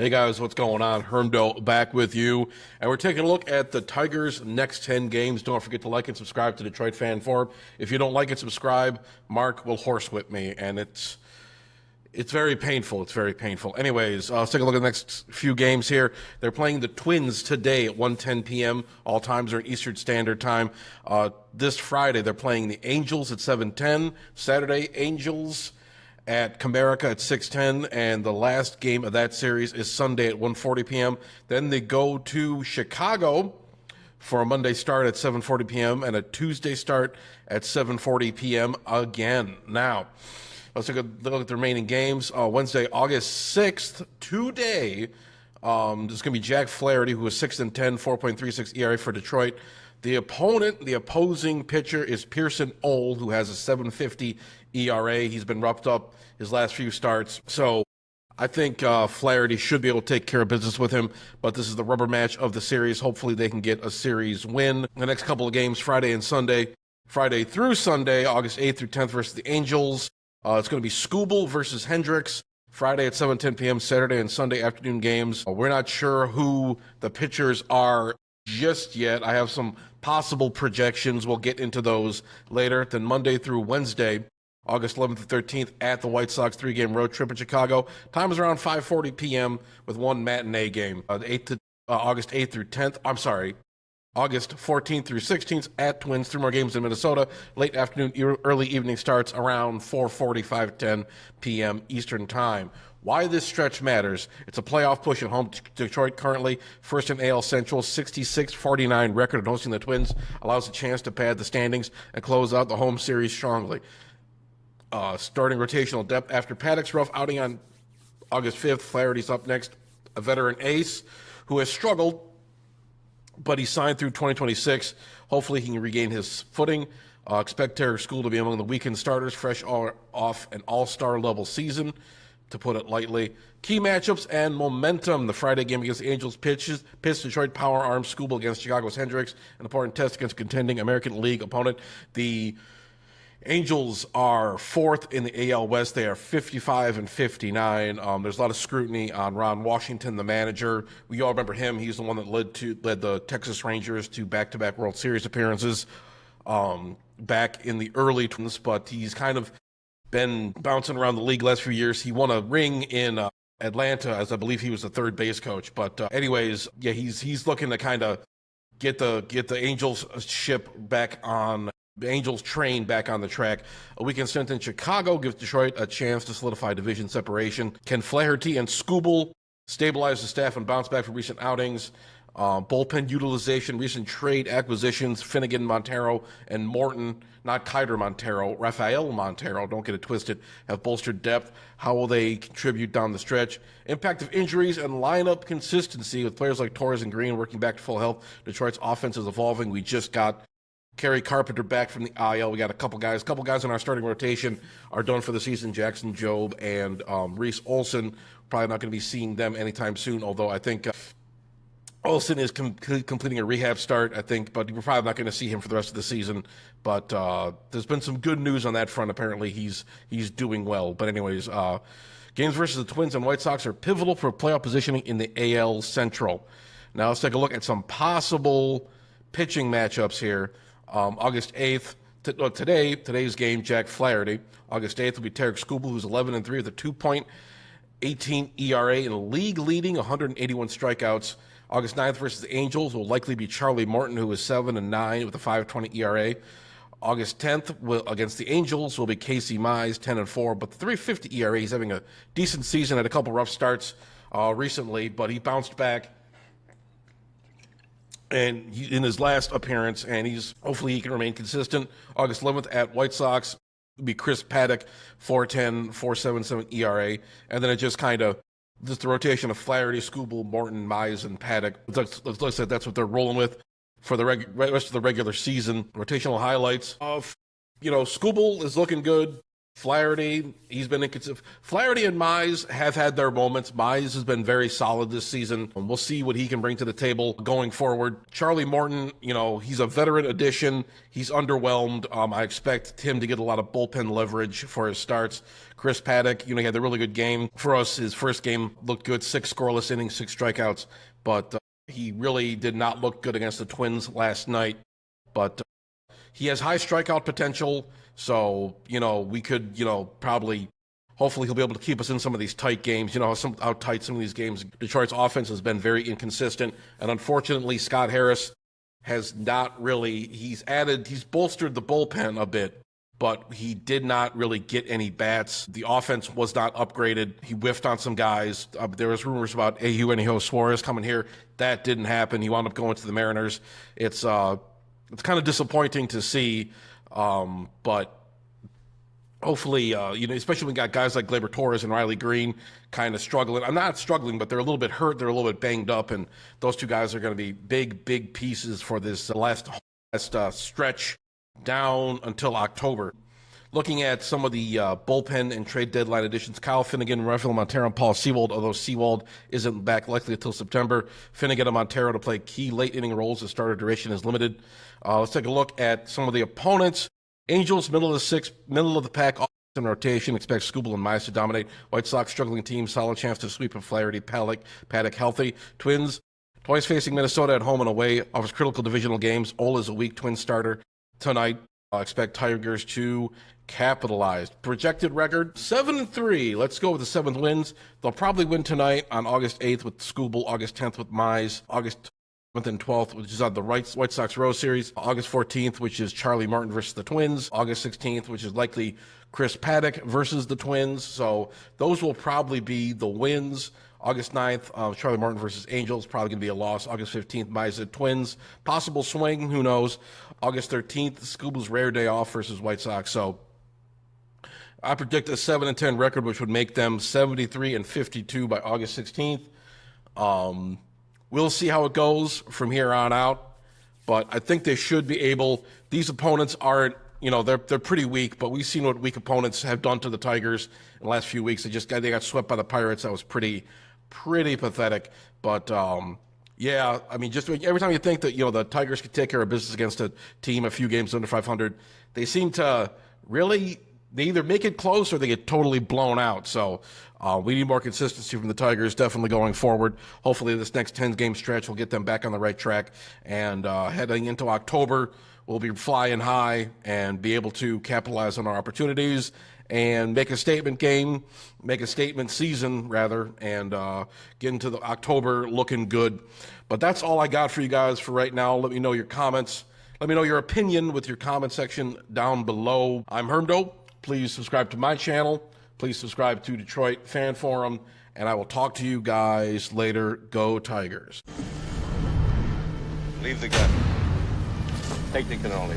Hey guys, what's going on? Hermdo back with you. And we're taking a look at the Tigers' next 10 games. Don't forget to like and subscribe to Detroit Fan Forum. If you don't like and subscribe, Mark will horsewhip me, and it's very painful. It's very painful. Anyways, let's take a look at the next few games here. They're playing the Twins today at 1:10 p.m. All times are in Eastern Standard Time. This Friday, they're playing the Angels at 7:10. Saturday, Angels at Comerica at 6:10, and the last game of that series is Sunday at 1:40 p.m. Then they go to Chicago for a Monday start at 7:40 p.m. and a Tuesday start at 7:40 p.m. again. Now, let's take a look at the remaining games. Wednesday, August 6th, today, there's going to be Jack Flaherty, who is 6-10, 4.36 ERA for Detroit. The opposing pitcher is Pearson Ole, who has a 7.50 ERA. He's been roughed up his last few starts. So I think Flaherty should be able to take care of business with him, but this is the rubber match of the series. Hopefully they can get a series win. The next couple of games, Friday and Sunday. Friday through Sunday, August 8th through 10th versus the Angels. It's going to be Skubal versus Hendricks. Friday at 7:10 p.m., Saturday and Sunday afternoon games. We're not sure who the pitchers are just yet. I have some possible projections. We'll get into those later. Then Monday through Wednesday, August 11th to 13th at the White Sox 3-game road trip in Chicago. Time is around 5:40 p.m. with one matinee game. August 8th through 10th. I'm sorry. August 14th through 16th at Twins. 3 more games in Minnesota. Late afternoon, early evening starts around 4:45, 10 p.m. Eastern Time. Why this stretch matters: it's a playoff push at home. Detroit currently first in AL Central, 66-49 record, and hosting the Twins allows a chance to pad the standings and close out the home series strongly. Starting rotational depth after Paddock's rough outing on August 5th. Flaherty's up next, a veteran ace who has struggled, but he signed through 2026. Hopefully he can regain his footing. Expect Terry School to be among the weekend starters, fresh off an all-star level season, to put it lightly. Key matchups and momentum. The Friday game against the Angels pitched Detroit power arm Skubal against Chicago's Hendricks, an important test against contending American League opponent. The Angels are 4th in the AL West. They are 55-59. There's a lot of scrutiny on Ron Washington, the manager. We all remember him. He's the one that led the Texas Rangers to back-to-back World Series appearances back in the early 20s, but he's kind of been bouncing around the league last few years. He won a ring in Atlanta, as I believe he was the third base coach. But anyways, yeah, he's looking to kind of get the Angels ship back on. The Angels train back on the track. A weekend stint in Chicago gives Detroit a chance to solidify division separation. Can Flaherty and Skubal stabilize the staff and bounce back from recent outings? Bullpen utilization, recent trade acquisitions, Finnegan, Montero, and Morton, not Kiter Montero, Rafael Montero, don't get it twisted, have bolstered depth. How will they contribute down the stretch? Impact of injuries and lineup consistency with players like Torres and Green working back to full health. Detroit's offense is evolving. We just got Kerry Carpenter back from the IL. We got a couple guys in our starting rotation are done for the season. Jackson Jobe and Reese Olson. Probably not going to be seeing them anytime soon, although I think Olson is completing a rehab start, I think, but we're probably not going to see him for the rest of the season. But there's been some good news on that front. Apparently he's doing well. But anyways, games versus the Twins and White Sox are pivotal for playoff positioning in the AL Central. Now let's take a look at some possible pitching matchups here. August 8th, today's game, Jack Flaherty. August 8th will be Tarek Skubal, who's 11-3 with a 2.18 ERA and a league-leading 181 strikeouts. August 9th versus the Angels will likely be Charlie Morton, who is 7-9 with a 5.20 ERA. August 10th against the Angels will be Casey Mize, 10-4, but the 3.50 ERA. He's having a decent season, had a couple rough starts recently, but he bounced back and in his last appearance, and hopefully he can remain consistent. August 11th at White Sox will be Chris Paddock, 4.10, 4.77 ERA, and then it just the rotation of Flaherty, Skubal, Morton, Mize, and Paddock. Like I said, that's what they're rolling with for the rest of the regular season. Rotational highlights of, Skubal is looking good. Flaherty, he's been inconsistent. Flaherty and Mize have had their moments. Mize has been very solid this season. We'll see what he can bring to the table going forward. Charlie Morton, he's a veteran addition. He's underwhelmed. I expect him to get a lot of bullpen leverage for his starts. Chris Paddock, he had a really good game for us. His first game looked good, 6 scoreless innings, 6 strikeouts, but he really did not look good against the Twins last night. But he has high strikeout potential, so, we could, probably, hopefully he'll be able to keep us in some of these tight games. How tight some of these games. Detroit's offense has been very inconsistent, and unfortunately, Scott Harris has not really, he's bolstered the bullpen a bit, but he did not really get any bats. The offense was not upgraded. He whiffed on some guys. There was rumors about Eugenio Suarez coming here. That didn't happen. He wound up going to the Mariners. It's kind of disappointing to see, but hopefully, especially when we got guys like Gleyber Torres and Riley Green kind of struggling. I'm not struggling, but they're a little bit hurt. They're a little bit banged up, and those two guys are going to be big pieces for this last stretch down until October. Looking at some of the bullpen and trade deadline additions, Kyle Finnegan, Rafael Montero, and Paul Sewald, although Sewald isn't back likely until September. Finnegan and Montero to play key late inning roles as starter duration is limited. Let's take a look at some of the opponents. Angels, middle of the pack, in rotation. Expect Skubal and Mize to dominate. White Sox, struggling team, solid chance to sweep of Flaherty, Paddock healthy. Twins, twice facing Minnesota at home and away, offers critical divisional games. Ole is a weak Twins starter tonight. Expect Tigers to capitalize. Projected record 7-3. Let's go with the 7th wins. They'll probably win tonight on August 8th with Skubal, August 10th with Mize, August 11th and 12th, which is on the White Sox Rose Series, August 14th, which is Charlie Martin versus the Twins, August 16th, which is likely Chris Paddock versus the Twins. So those will probably be the wins. August 9th, Charlie Martin versus Angels, probably going to be a loss. August 15th, Mize Twins. Possible swing, who knows. August 13th, Skubal's rare day off versus White Sox. So I predict a 7-10 record, which would make them 73-52 by August 16th. We'll see how it goes from here on out, but I think they should be able. These opponents aren't, they're pretty weak, but we've seen what weak opponents have done to the Tigers in the last few weeks. They got swept by the Pirates. That was pretty pathetic. But yeah, I mean, just every time you think that the Tigers could take care of business against a team a few games under 500, they seem to really. They either make it close or they get totally blown out. So we need more consistency from the Tigers, definitely going forward. Hopefully this next 10-game stretch will get them back on the right track. And heading into October, we'll be flying high and be able to capitalize on our opportunities and make a statement season, rather, and get into the October looking good. But that's all I got for you guys for right now. Let me know your comments. Let me know your opinion with your comment section down below. I'm Hermdo. Please subscribe to my channel. Please subscribe to Detroit Fan Forum. And I will talk to you guys later. Go Tigers. Leave the gun. Take the cannoli.